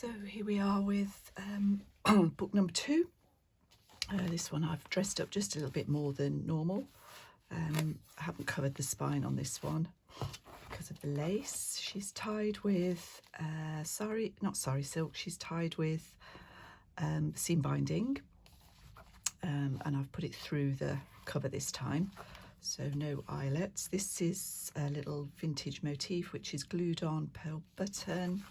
So here we are with book number 2. This one I've dressed up just a little bit more than normal. I haven't covered the spine on this one because of the lace. She's tied with silk. She's tied with seam binding, and I've put it through the cover this time, so no eyelets. This is a little vintage motif which is glued on pearl button.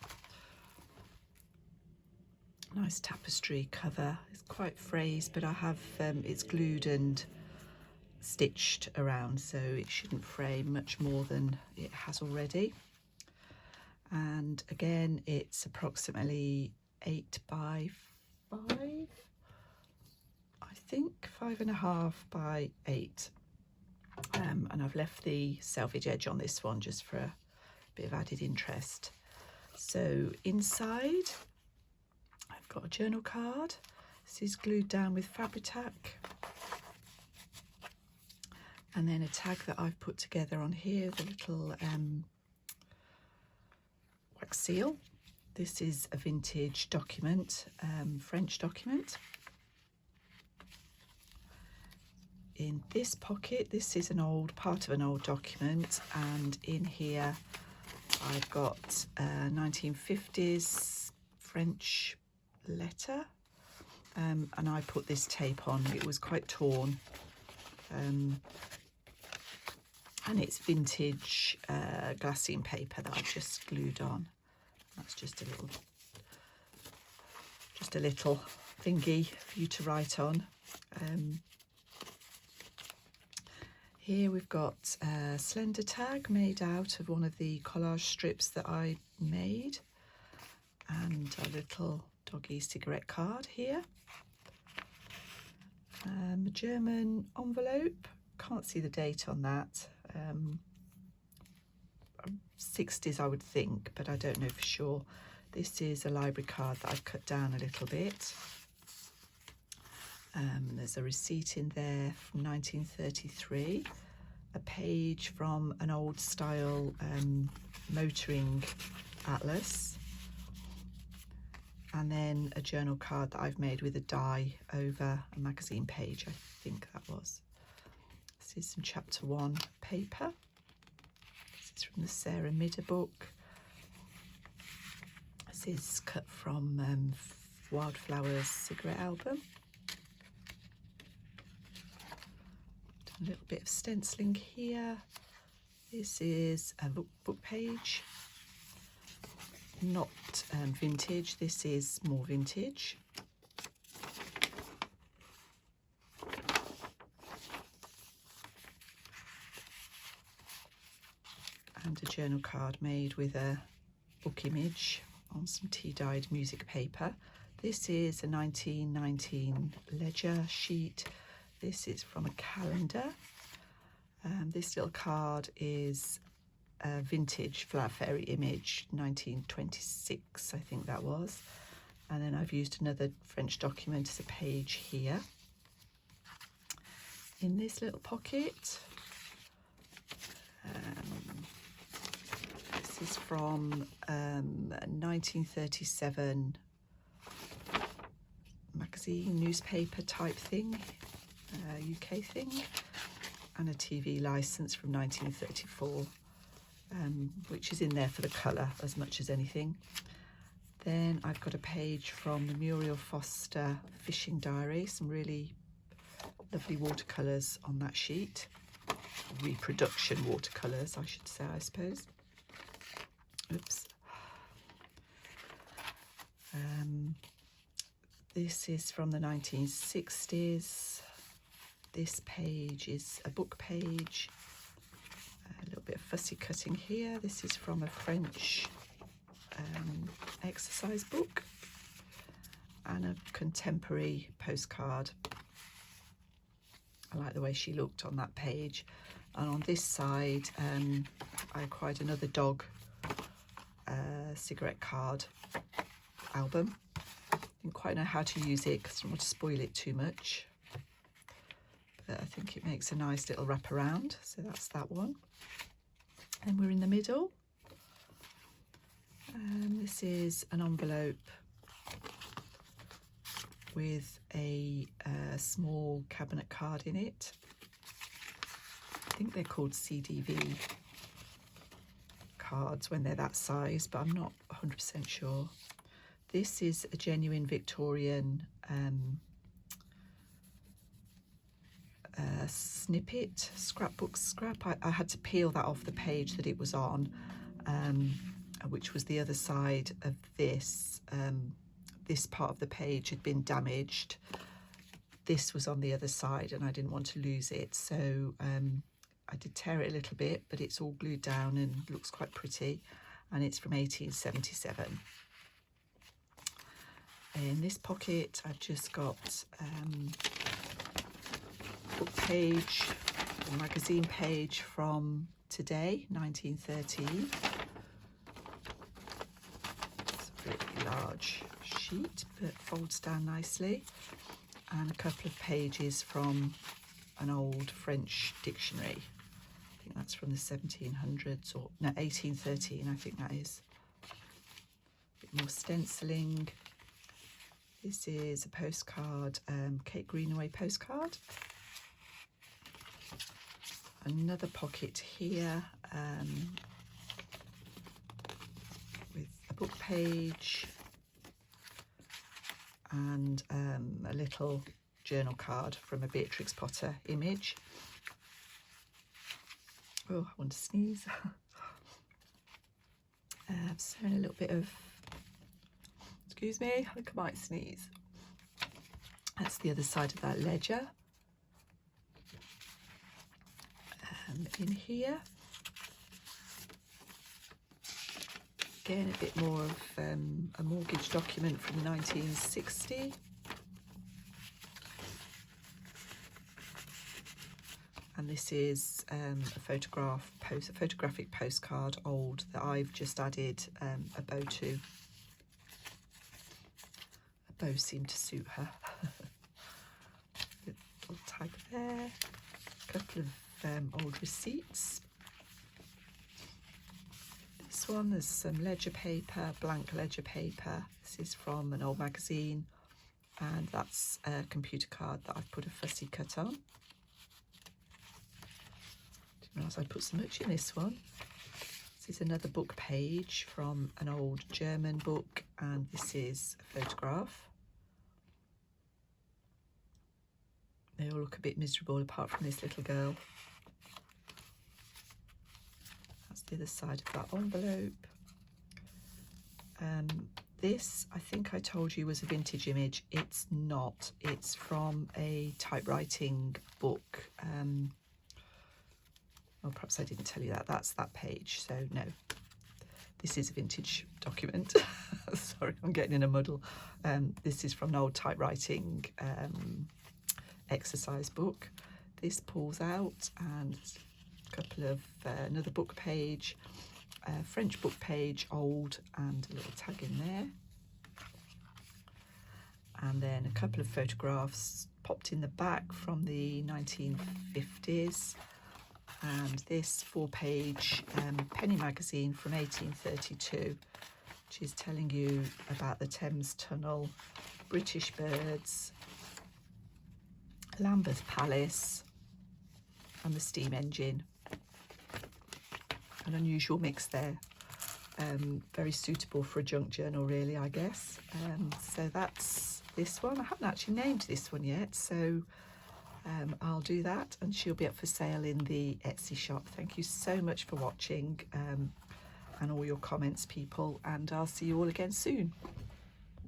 Nice tapestry cover. It's quite phrased, but I have it's glued and stitched around, so it shouldn't fray much more than it has already. And again, it's approximately 8 by 5, I think, 5.5 by 8. And I've left the selvage edge on this one just for a bit of added interest. So inside, I've got a journal card. This is glued down with Fabri-Tac. And then a tag that I've put together on here, the little wax seal. This is a vintage document, French document. In this pocket, this is an old part of an old document, and in here I've got a 1950s French letter, and I put this tape on. It was quite torn, and it's vintage glassine paper that I've just glued on. That's just a little thingy for you to write on. Here we've got a slender tag made out of one of the collage strips that I made, and a little doggy cigarette card here. A German envelope, can't see the date on that. 60s I would think, but I don't know for sure. This is a library card that I've cut down a little bit. There's a receipt in there from 1933, a page from an old style motoring atlas, and then a journal card that I've made with a die over a magazine page, I think that was. This is some chapter 1 paper. This is from the Sarah Midder book. This is cut from Wildflower's cigarette album. A little bit of stenciling here. This is a book page, not vintage. This is more vintage. And a journal card made with a book image on some tea-dyed music paper. This is a 1919 ledger sheet. This is from a calendar. This little card is a vintage Flower Fairy image, 1926, I think that was. And then I've used another French document as a page here. In this little pocket, this is from a 1937 magazine, newspaper type thing. UK thing, and a TV license from 1934, which is in there for the colour as much as anything. Then I've got a page from the Muriel Foster fishing diary, some really lovely watercolours on that sheet, reproduction watercolours I should say, I suppose. Oops. This is from the 1960s. This page is a book page, a little bit of fussy cutting here. This is from a French exercise book, and a contemporary postcard. I like the way she looked on that page. And on this side, I acquired another dog cigarette card album. Didn't quite know how to use it because I don't want to spoil it too much. But I think it makes a nice little wraparound, so that's that one. And we're in the middle. This is an envelope with a small cabinet card in it. I think they're called CDV cards when they're that size, but I'm not 100% sure. This is a genuine Victorian snippet, scrapbook scrap. I had to peel that off the page that it was on, which was the other side of this. This part of the page had been damaged. This was on the other side and I didn't want to lose it, so I did tear it a little bit, but it's all glued down and looks quite pretty, and it's from 1877. In this pocket I've just got book page, or magazine page from today, 1913. It's a really large sheet, but folds down nicely, and a couple of pages from an old French dictionary. I think that's from the 1700s, or no, 1813 I think that is. A bit more stenciling. This is a postcard, Kate Greenaway postcard. Another pocket here with a book page and a little journal card from a Beatrix Potter image. Oh, I want to sneeze. I've sewn a little bit of, excuse me, I think I might sneeze. That's the other side of that ledger. In here, again a bit more of a mortgage document from 1960. And this is a photographic postcard, old, that I've just added a bow to. A bow seemed to suit her. Little tag there. A couple of old receipts. This one, there's some ledger paper, blank ledger paper. This is from an old magazine, and that's a computer card that I've put a fussy cut on. Didn't realise I'd put so much in this one. This is another book page from an old German book, and this is a photograph. They all look a bit miserable apart from this little girl. That's the other side of that envelope. This, I think I told you, was a vintage image. It's not. It's from a typewriting book. Well, perhaps I didn't tell you that. That's that page. So no, this is a vintage document. Sorry, I'm getting in a muddle. This is from an old typewriting exercise book. This pulls out, and a couple of another book page, French book page, old, and a little tag in there, and then a couple of photographs popped in the back from the 1950s, and this 4-page penny magazine from 1832, which is telling you about the Thames Tunnel, British birds, Lambeth Palace, and the steam engine. An unusual mix there. Very suitable for a junk journal, really, I guess. So that's this one. I haven't actually named this one yet, so I'll do that, and she'll be up for sale in the Etsy shop. Thank you so much for watching, and all your comments, people, and I'll see you all again soon.